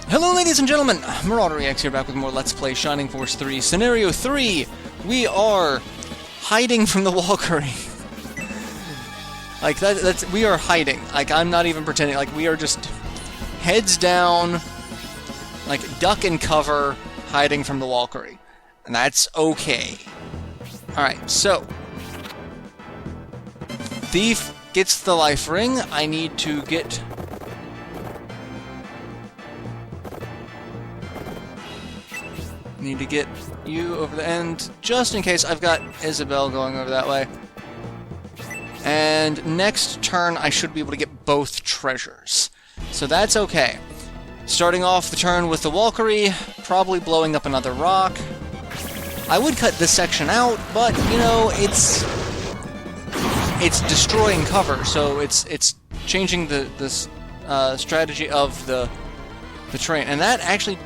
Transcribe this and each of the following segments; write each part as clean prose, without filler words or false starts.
Hello ladies and gentlemen, MarauderEX here, back with more Let's Play Shining Force 3. Scenario 3, we are hiding from the walcuary. Like, we are hiding. Like, I'm not even pretending. Like, we are just heads down, like, duck and cover, hiding from the walcuary. And that's okay. Alright, so. Thief gets the life ring. I need to get... Need to get you over the end, just in case. I've got Isabel going over that way. And next turn, I should be able to get both treasures. So that's okay. Starting off the turn with the walcuary, probably blowing up another rock. I would cut this section out, but, you know, it's destroying cover, so it's changing the strategy of the terrain. And that actually...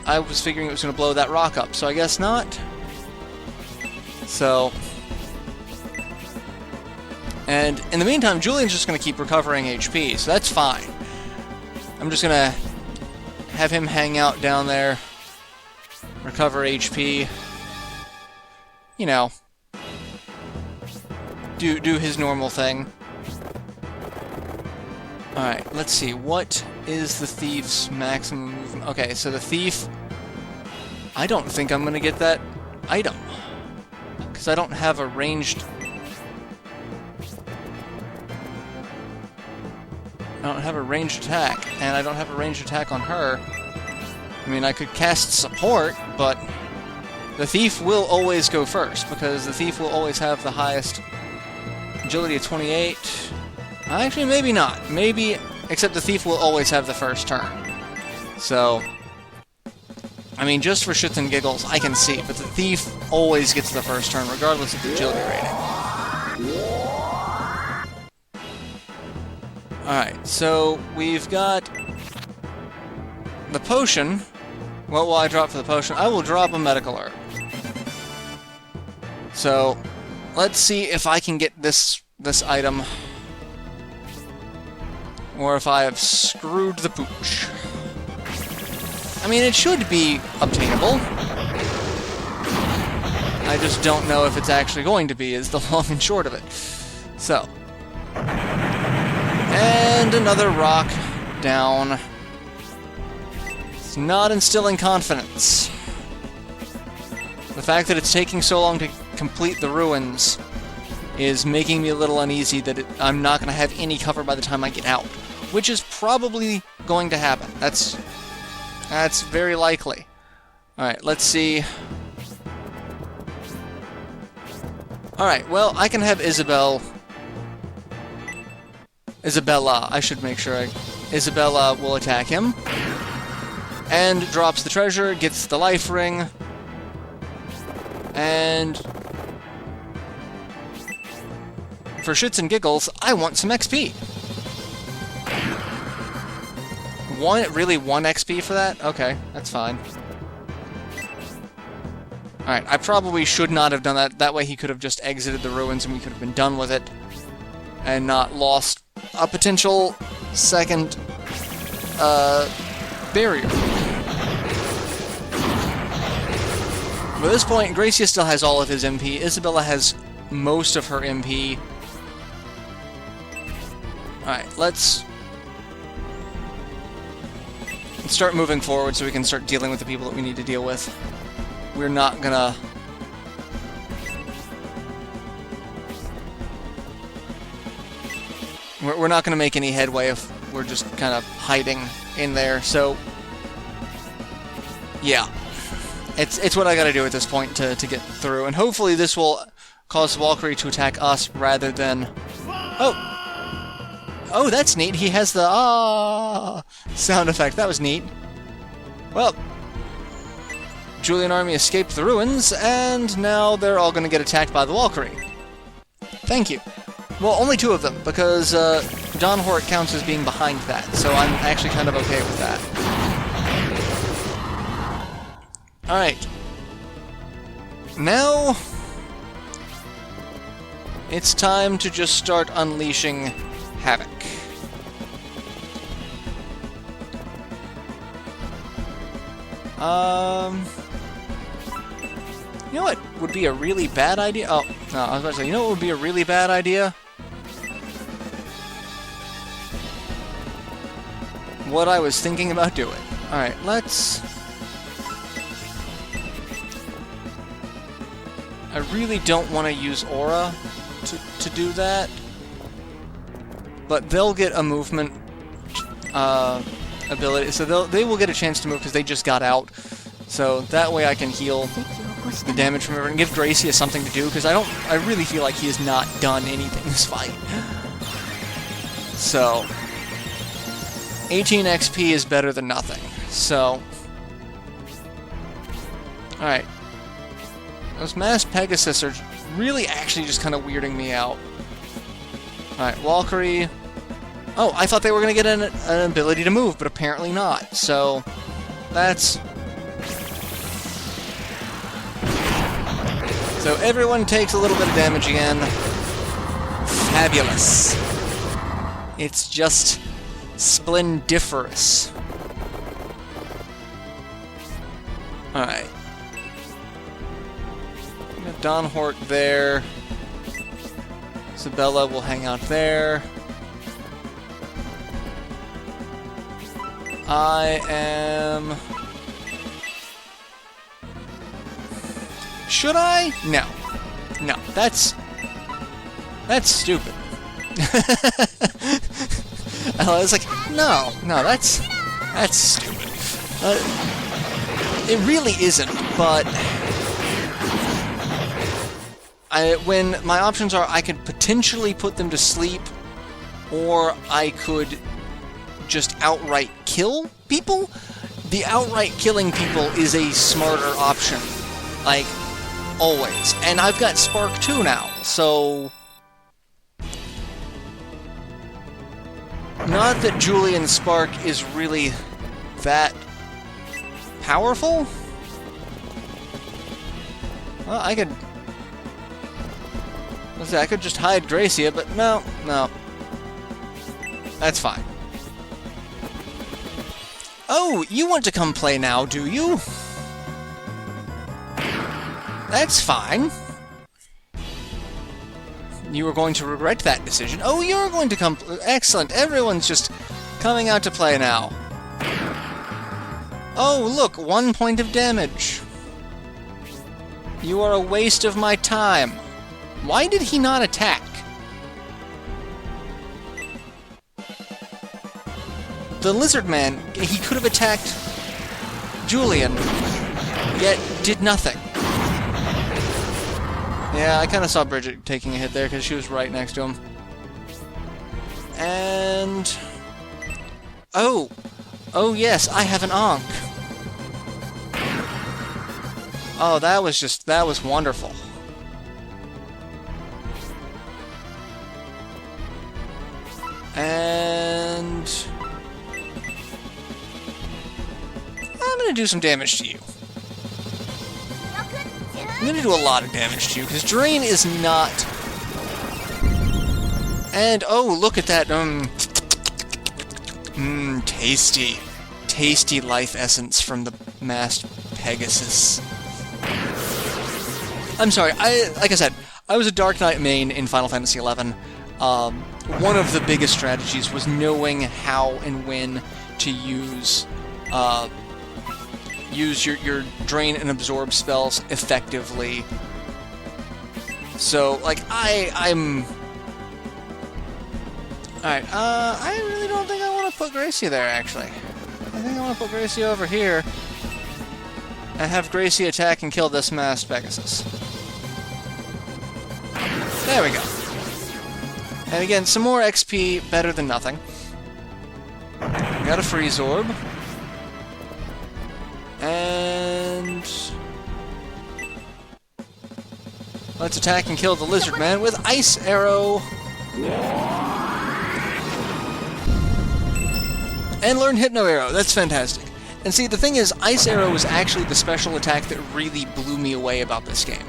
I was figuring it was going to blow that rock up, so I guess not. So... And in the meantime, Julian's just going to keep recovering HP, so that's fine. I'm just going to have him hang out down there, recover HP. You know, do his normal thing. Alright, let's see. What is the thief's maximum movement? Okay, so the thief... I don't think I'm going to get that item. Because I don't have a ranged... I don't have a ranged attack, and I don't have a ranged attack on her. I mean, I could cast support, but... The thief will always go first, because the thief will always have the highest agility of 28... Actually, maybe not. Maybe, except the thief will always have the first turn. So, I mean, just for shits and giggles, I can see, but the thief always gets the first turn, regardless of the agility rating. Alright, so we've got the potion. What will I drop for the potion? I will drop a medical herb. So, let's see if I can get this item... Or if I have screwed the pooch. I mean, it should be obtainable. I just don't know if it's actually going to be, is the long and short of it. So. And another rock down. It's not instilling confidence. The fact that it's taking so long to complete the ruins is making me a little uneasy that I'm not going to have any cover by the time I get out. Which is probably going to happen. That's very likely. Alright, let's see. Alright, well, I can have Isabella, I should make sure Isabella will attack him. And drops the treasure, gets the life ring. And... for shits and giggles, I want some XP. Really 1 XP for that? Okay, that's fine. Alright, I probably should not have done that. That way he could have just exited the ruins and we could have been done with it. And not lost a potential second barrier. But at this point, Gracia still has all of his MP. Isabella has most of her MP. Alright, let's start moving forward so we can start dealing with the people that we need to deal with. We're not gonna... We're not gonna make any headway if we're just kind of hiding in there, so... Yeah. It's what I gotta do at this point to get through, and hopefully this will cause the walcuary to attack us rather than... Oh! Oh, that's neat. He has the sound effect. That was neat. Well, Julian army escaped the ruins, and now they're all going to get attacked by the walcuary. Thank you. Well, only 2 of them, because Don Hort counts as being behind that, so I'm actually kind of okay with that. Alright. Now, it's time to just start unleashing havoc. You know what would be a really bad idea? Oh, no, I was about to say, you know what would be a really bad idea? What I was thinking about doing. Alright, let's... I really don't want to use Aura to do that. But they'll get a movement ability, so they will get a chance to move because they just got out. So that way I can heal the damage from everyone and give Gracia something to do, because I really feel like he has not done anything this fight. So 18 XP is better than nothing. So alright. Those masked Pegasus are really actually just kind of weirding me out. Alright, Walcuary. Oh, I thought they were going to get an ability to move, but apparently not. So that's... So everyone takes a little bit of damage again. Fabulous. It's just splendiferous. Alright. Don Hort there. Isabella will hang out there. I am... Should I? No. No, that's stupid. I was like, no, that's stupid. It really isn't, but when my options are, I could potentially put them to sleep, or I could just outright kill people. The outright killing people is a smarter option, like, always. And I've got Spark 2 now, so... Not that Julian's Spark is really that powerful. Well, I could... Let's see, I could just hide Gracia, but no. That's fine. Oh, you want to come play now, do you? That's fine. You are going to regret that decision. Oh, you're going to come... Excellent, everyone's just coming out to play now. Oh, look, 1 point of damage. You are a waste of my time. Why did he not attack? The lizard man, he could have attacked Julian, yet did nothing. Yeah, I kind of saw Bridget taking a hit there because she was right next to him. And... Oh! Oh yes, I have an Ankh! Oh, that was wonderful. And... I'm gonna do some damage to you. I'm gonna do a lot of damage to you, because Drain is not... And, oh, look at that, tasty. Tasty life essence from the masked Pegasus. I'm sorry, like I said, I was a Dark Knight main in Final Fantasy XI. One of the biggest strategies was knowing how and when to use your Drain and Absorb spells effectively. So, like, I'm... Alright, I really don't think I want to put Gracia there, actually. I think I want to put Gracia over here and have Gracia attack and kill this masked Pegasus. There we go. And again, some more XP, better than nothing. Got a Freeze Orb. And... let's attack and kill the Lizard Man with Ice Arrow! And learn Hypno Arrow, that's fantastic. And see, the thing is, Ice Arrow was actually the special attack that really blew me away about this game.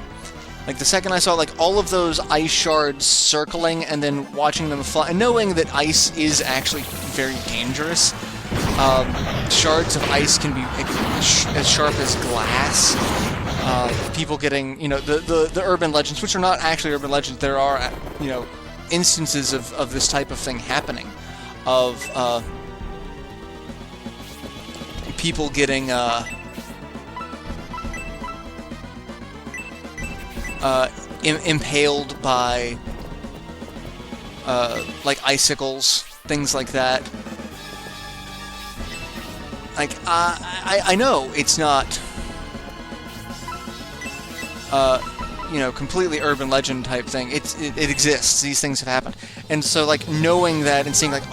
Like, the second I saw, like, all of those ice shards circling and then watching them fly, and knowing that ice is actually very dangerous, Shards of ice can be as sharp as glass. People getting, the urban legends, which are not actually urban legends. There are, instances of this type of thing happening, of people getting impaled by like icicles, things like that. Like, I know it's not, completely urban legend type thing. It exists. These things have happened. And so, like, knowing that and seeing, like,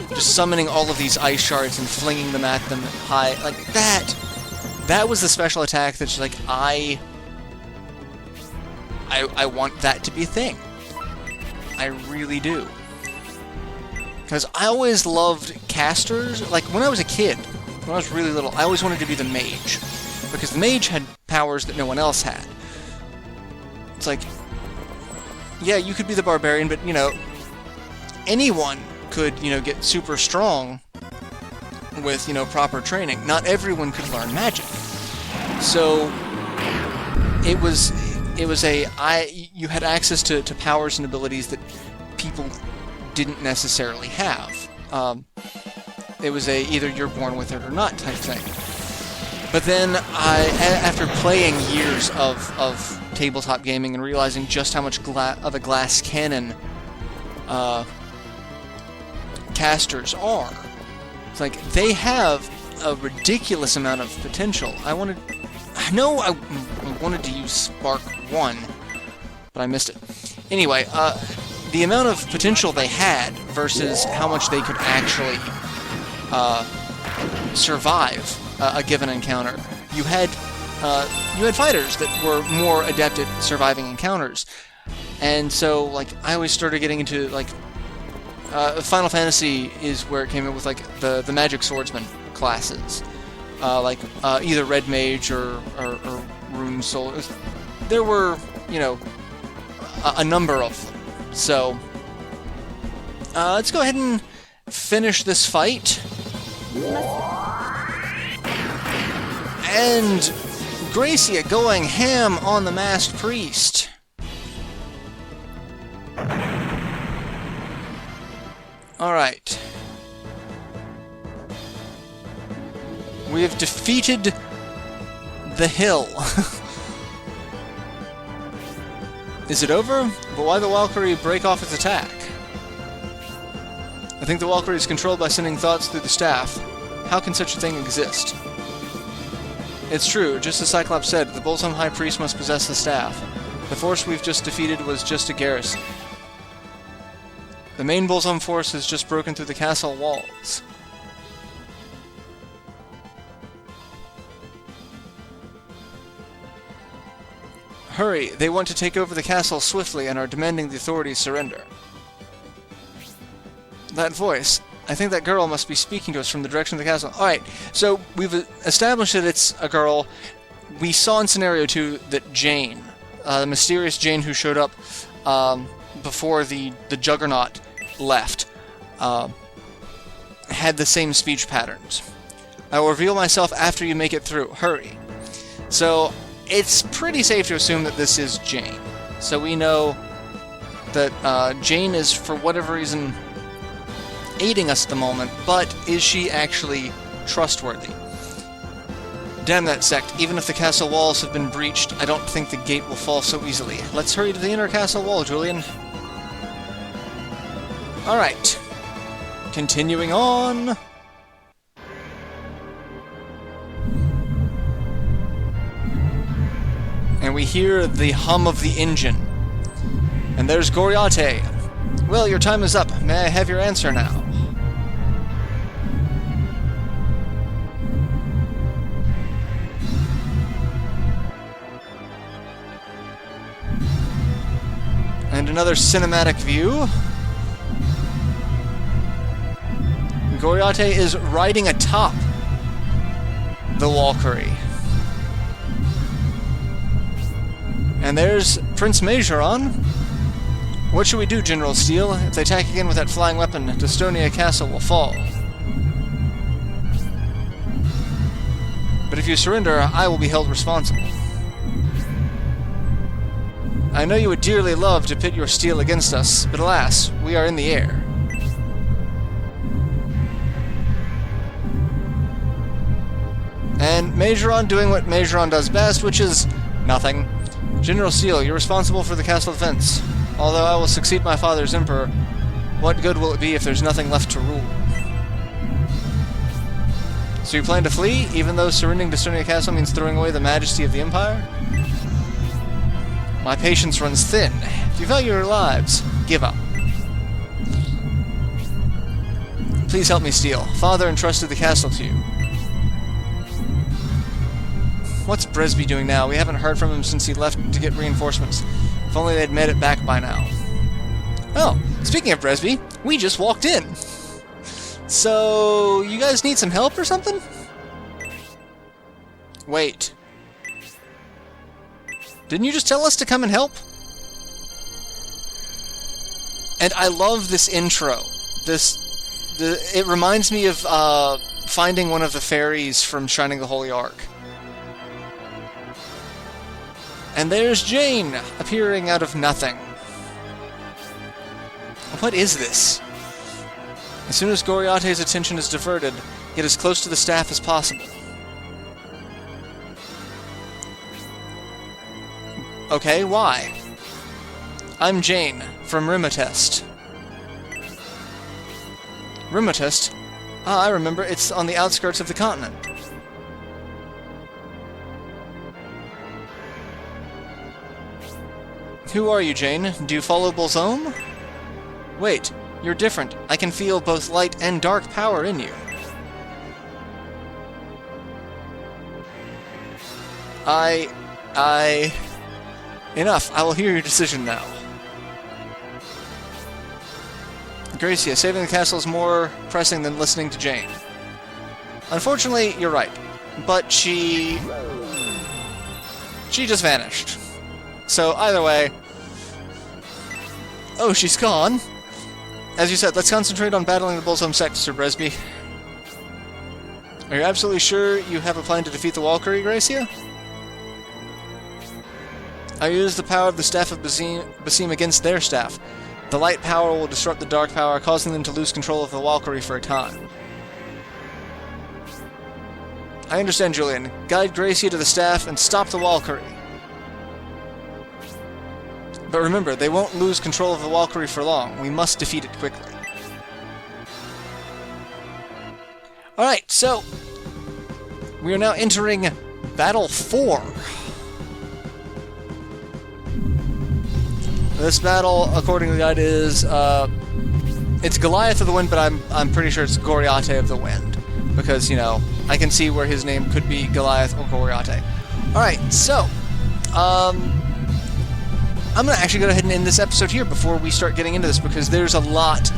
just summoning all of these ice shards and flinging them at them high, like, that was the special attack that's like, I want that to be a thing. I really do. Because I always loved casters. Like, when I was a kid, when I was really little, I always wanted to be the mage. Because the mage had powers that no one else had. It's like, yeah, you could be the barbarian, but, anyone could, get super strong with, proper training. Not everyone could learn magic. So, you had access to powers and abilities that people didn't necessarily have. It was either you're born with it or not type thing. But then after playing years of tabletop gaming and realizing just how much of a glass cannon casters are, it's like they have a ridiculous amount of potential. I wanted to use Spark 1, but I missed it. Anyway, the amount of potential they had versus how much they could actually survive a given encounter. You had fighters that were more adept at surviving encounters, and so like I always started getting into like Final Fantasy is where it came in with like the magic swordsman classes, like either Red Mage or Rune Soul. There were a number of them. So let's go ahead and finish this fight. And Gracia going ham on the masked priest. Alright. We have defeated the hill. Is it over? But why the walcuary break off its attack? I think the walcuary is controlled by sending thoughts through the staff. How can such a thing exist? It's true, just as Cyclops said, the Bullsome High Priest must possess the staff. The force we've just defeated was just a garrison. The main Bullsome force has just broken through the castle walls. Hurry, they want to take over the castle swiftly and are demanding the authorities surrender. That voice. I think that girl must be speaking to us from the direction of the castle. Alright, so we've established that it's a girl. We saw in Scenario 2 that Jane, the mysterious Jane who showed up before the Juggernaut left, had the same speech patterns. I will reveal myself after you make it through. Hurry. So, it's pretty safe to assume that this is Jane. So we know that Jane is, for whatever reason, aiding us at the moment, but is she actually trustworthy? Damn that sect. Even if the castle walls have been breached, I don't think the gate will fall so easily. Let's hurry to the inner castle wall, Julian. Alright. Continuing on. And we hear the hum of the engine. And there's Goriate. Well, your time is up. May I have your answer now? And another cinematic view. Goriate is riding atop the walcuary. And there's Prince Majoron. What should we do, General Steele? If they attack again with that flying weapon, Dystonia Castle will fall. But if you surrender, I will be held responsible. I know you would dearly love to pit your steel against us, but alas, we are in the air. And Majoron doing what Majoron does best, which is nothing. General Steel, you're responsible for the castle defense. Although I will succeed my father's emperor, what good will it be if there's nothing left to rule? So you plan to flee, even though surrendering Dystonia Castle means throwing away the majesty of the Empire? My patience runs thin. If you value your lives, give up. Please help me, Steel. Father entrusted the castle to you. What's Bresby doing now? We haven't heard from him since he left to get reinforcements. If only they'd made it back by now. Oh, speaking of Bresby, we just walked in. So, you guys need some help or something? Wait. Didn't you just tell us to come and help? And I love this intro. It reminds me of finding one of the fairies from Shining the Holy Ark. And there's Jane, appearing out of nothing. What is this? As soon as Goriate's attention is diverted, get as close to the staff as possible. Okay, why? I'm Jane, from Rimatest. Rimatest? Ah, I remember, it's on the outskirts of the continent. Who are you, Jane? Do you follow Bolzome? Wait, you're different. I can feel both light and dark power in you. Enough. I will hear your decision now. Gracia, saving the castle is more pressing than listening to Jane. Unfortunately, you're right. But she just vanished. So, either way... Oh, she's gone. As you said, let's concentrate on battling the Bolzome sect, Sir Bresby. Are you absolutely sure you have a plan to defeat the walcuary, Gracia? I use the power of the Staff of Basim against their staff. The light power will disrupt the dark power, causing them to lose control of the walcuary for a time. I understand, Julian. Guide Gracia to the staff and stop the walcuary. But remember, they won't lose control of the walcuary for long. We must defeat it quickly. Alright, so... we are now entering Battle 4. This battle, according to the guide, is... it's Goliath of the Wind, but I'm pretty sure it's Goriate of the Wind. Because, you know, I can see where his name could be Goliath or Goriate. Alright, so... I'm going to actually go ahead and end this episode here before we start getting into this, because there's a lot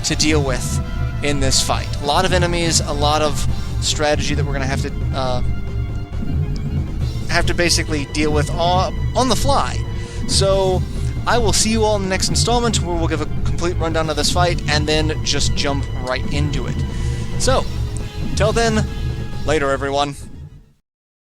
to deal with in this fight. A lot of enemies, a lot of strategy that we're going to have to basically deal with on the fly. So I will see you all in the next installment, where we'll give a complete rundown of this fight and then just jump right into it. So, till then, later everyone.